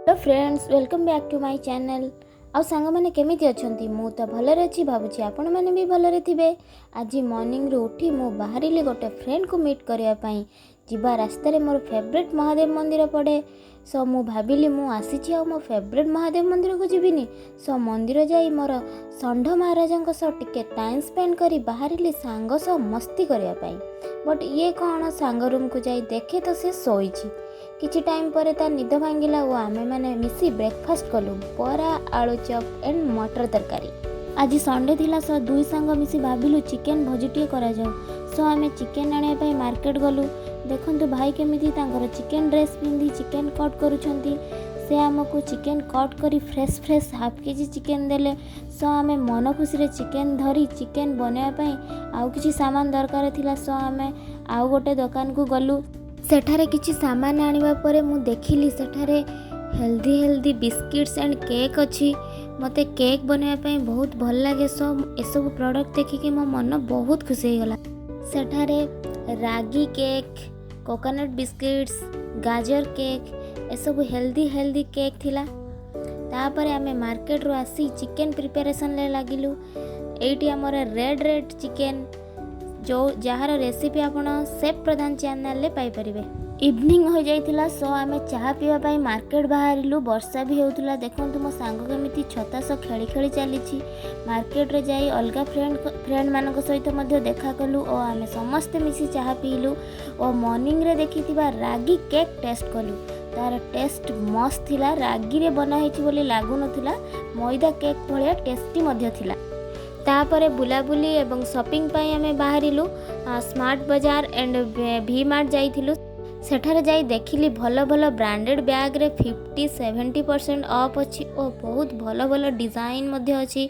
Hello friends, welcome back to my channel. आ song मैंने केमिति अछंती? मु तो भलरे अछि, भाबुछि आपण माने भी भलरे थिबे। आज मॉर्निंग रो उठी मु बाहरिली गोटे फ्रेंड को मीट करिया पई। जिबा रास्ता रे मोर फेवरेट महादेव मंदिर पड़े। सो मु भाबिली मु आसीछि आ मो फेवरेट महादेव मंदिर को जिबिनी। सो मंदिर जाई मोर षंढ महाराजंक सो टिके टाइम स्पेंड करी बाहरिली सांग सो मस्ती करिया पई। बट ये कौन सांग रूम को जाई देखे तो से सोईछि। किछि टाइम पर ता निद भांगिला और आमे माने मिसी ब्रेकफास्ट कलु बरा आलू चप एंड मटर तरकारी। आज संडे थिला सो दुई सांग मिसी भाबिलु चिकेन भजिटिए करा जाऊ। सो आमे चिकेन आने पे मार्केट गलु। देखंतु भाई केमिति तांकर चिकेन ड्रेस पिंदी चिकेन कट करूछंती। से आमको चिकेन कट करी fresh fresh half KG chicken देले। सो आमे मन खुशी रे चिकेन धरी चिकेन बनया पई आउ किछि सामान दरकार थिला। सो आमे आउ गोटे दुकान को गलु। सेठारे किछि सामान आनिबा परे मु देखिली सेठारे हेल्दी बिस्किट्स एंड केक अछि। मते केक बनया पई बहुत भल लागे। सो एसबु प्रोडक्ट देखि के मो मन बहुत खुशी हो गला। सेठारे रागी केक, कोकोनट बिस्किट्स, गाजर केक एसबु हेल्दी केक थिला। तापरे आमे मार्केट रो आसी चिकेन प्रिपरेशन ले लागिलु। एइटी हमर रेड चिकेन जो जहार रेसिपी आपण सेफ प्रधान चैनल ले पाई परिबे। इवनिंग हो जाइथिला। सो आमे चाहा पीवा पाई मार्केट बाहरिलु। वर्षा भी होउथला। देखंतु मो सांग केमिति छता सो खेली चलीछि। मार्केट रे जाई अलगा फ्रेंड मानक सहित मध्ये देखा कलु और आमे समस्त मिसी चाहा पीलु और मॉर्निंग रे देखिथिबा रागी केक टेस्ट कलु। तार टेस्ट मस्त थिला। रागी रे बना हेछि बोली लागु नथिला, मैदा केक भलिया टेस्टी मध्ये थिला। तापरे बुलाबुली एवं शॉपिंग पाई आमे बाहरिलु। स्मार्ट बाजार एंड भी मार्ट जाइथिलु। सेठारे जाई देखिली भल ब्रांडेड बैग रे 50-70% ऑफ अछि और बहुत भल डिजाइन मध्ये अछि।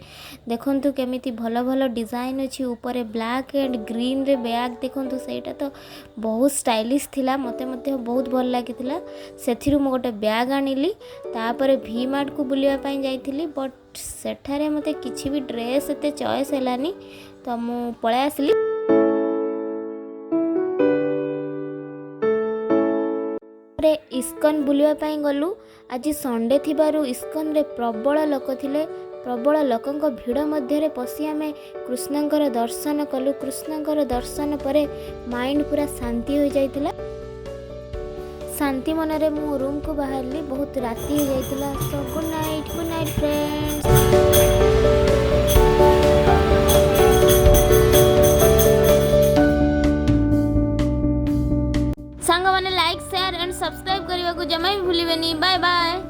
देखंतु केमिति भल डिजाइन अछि। ऊपर ब्लैक एंड ग्रीन रे बैग देखंतु, सेटा तो बहुत स्टाइलिश थिला। मते बहुत भल लागिथिला। सेथिरु मो गोटे बैग आनिली। तापरे भी मार्ट को बुलिया पाई जाइथिली। बट सेठारे मते किछि भी ड्रेस एते चॉइस हेलानी, तो मु पळे आसली। इस्कन बुलिया पाई गलु। आज संडे थिबारु इस्कन रे प्रबल लोक थिले। प्रबल लोकंक भिड़ मध्य रे पसी आमे कृष्णंकर दर्शन कलु। कृष्णंकर दर्शन परे माइंड पूरा शांति हो जाइतिला। शांति मन रे मु रूम को बाहरली। बहुत राति हो जाइतिला। So good night friends. Song माने लाइक शेयर एंड सब्सक्राइब करने को जमा भी भूलिबेनी। Bye bye.